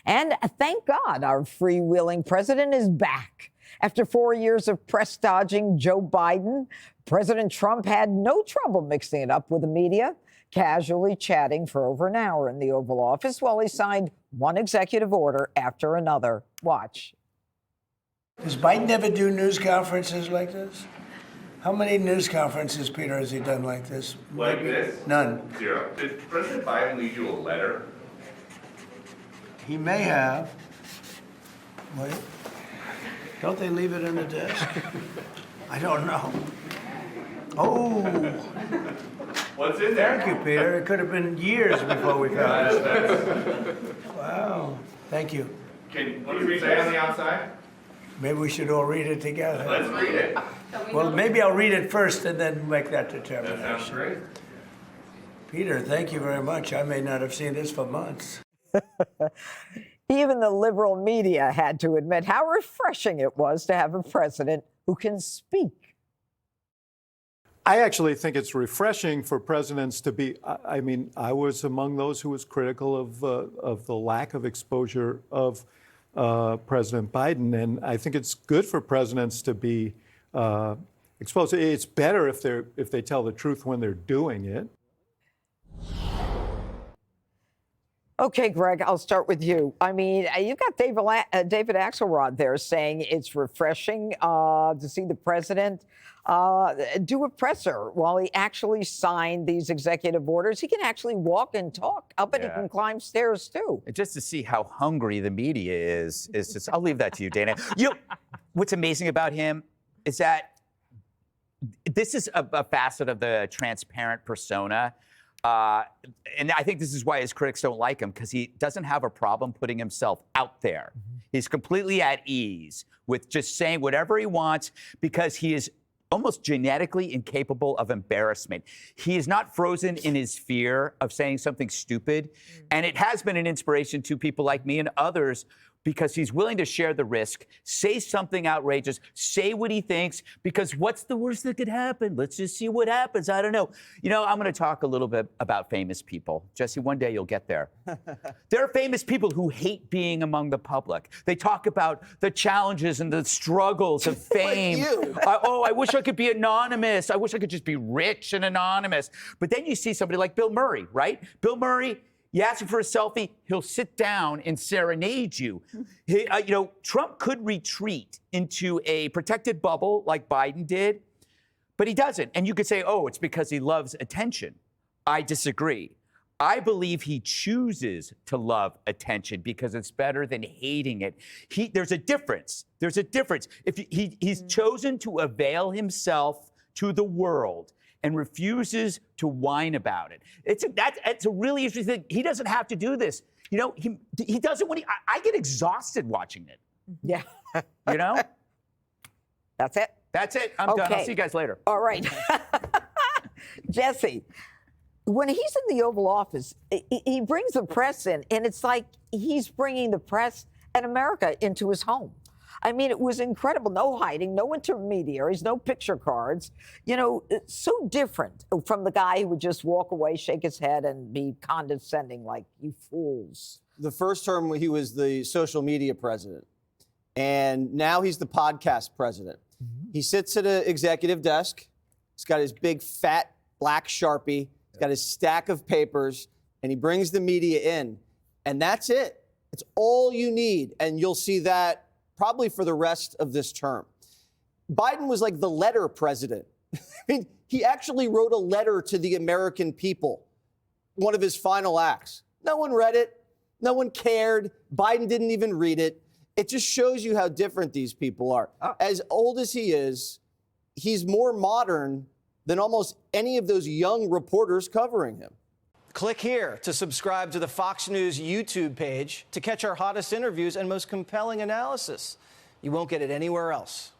And thank God our freewheeling president is back. After 4 years of press dodging Joe Biden, President Trump had no trouble mixing it up with the media, casually chatting for over an hour in the Oval Office while he signed one executive order after another. Watch. Does Biden ever do news conferences like this? How many news conferences, Peter, has he done like this? Like this? None. 0. Did President Biden leave you a letter? He may have. Wait. Don't they leave it in the desk? I don't know. Oh. What's in there? Thank you, Peter. It could have been years before we found it. Wow. Thank you. What does it say on the outside? Maybe we should all read it together. Let's read it. Well, maybe I'll read it first and then make that That determination. sounds great. Peter, thank you very much. I may not have seen this for months. Even the liberal media had to admit how refreshing it was to have a president who can speak. I actually think it's refreshing for presidents to be, I mean, I was among those who was critical of the lack of exposure of President Biden, and I think it's good for presidents to be exposed. It's better if they tell the truth when they're doing it. Okay, Greg, I'll start with you. I mean, you got David Axelrod there saying it's refreshing to see the president do a presser while he actually signed these executive orders. He can actually walk and talk. I'll bet he can climb stairs, too. Just to see how hungry the media is just, I'll leave that to you, Dana. What's amazing about him is that this is a facet of the transparent persona. And I think this is why his critics don't like him, because he doesn't have a problem putting himself out there. He's completely at ease with just saying whatever he wants because he is almost genetically incapable of embarrassment. He is not frozen in his fear of saying something stupid. And it has been an inspiration to people like me and others because he's willing to share the risk, say something outrageous, say what he thinks, because what's the worst that could happen? Let's just see what happens. I don't know. You know, I'm going to talk a little bit about famous people. Jesse, one day you'll get there. There are famous people who hate being among the public. They talk about the challenges and the struggles of fame. Like you. I wish I could be anonymous. I wish I could just be rich and anonymous. But then you see somebody like Bill Murray, right? Bill Murray, you ask him for a selfie, he'll sit down and serenade you. Trump could retreat into a protected bubble like Biden did, but he doesn't. And you could say, oh, it's because he loves attention. I disagree. I believe he chooses to love attention because it's better than hating it. There's a difference. There's a difference. If he's chosen to avail himself to the world and refuses to whine about it. It's a really interesting thing. He doesn't have to do this. You know, he doesn't when I get exhausted watching it. Yeah. You know? That's it? That's it. I'm done. I'll see you guys later. All right. Jesse, when he's in the Oval Office, he brings the press in, and it's like he's bringing the press and America into his home. I mean, it was incredible. No hiding, no intermediaries, no picture cards. You know, it's so different from the guy who would just walk away, shake his head, and be condescending like, you fools. The first term, he was the social media president. And now he's the podcast president. He sits at an executive desk. He's got his big, fat, black Sharpie. He's got his stack of papers. And he brings the media in. And that's it. It's all you need. And you'll see that probably for the rest of this term. Biden was like the letter president. I mean, he actually wrote a letter to the American people, one of his final acts. No one read it. No one cared. Biden didn't even read it. It just shows you how different these people are. As old as he is, he's more modern than almost any of those young reporters covering him. Click here to subscribe to the Fox News YouTube page to catch our hottest interviews and most compelling analysis. You won't get it anywhere else.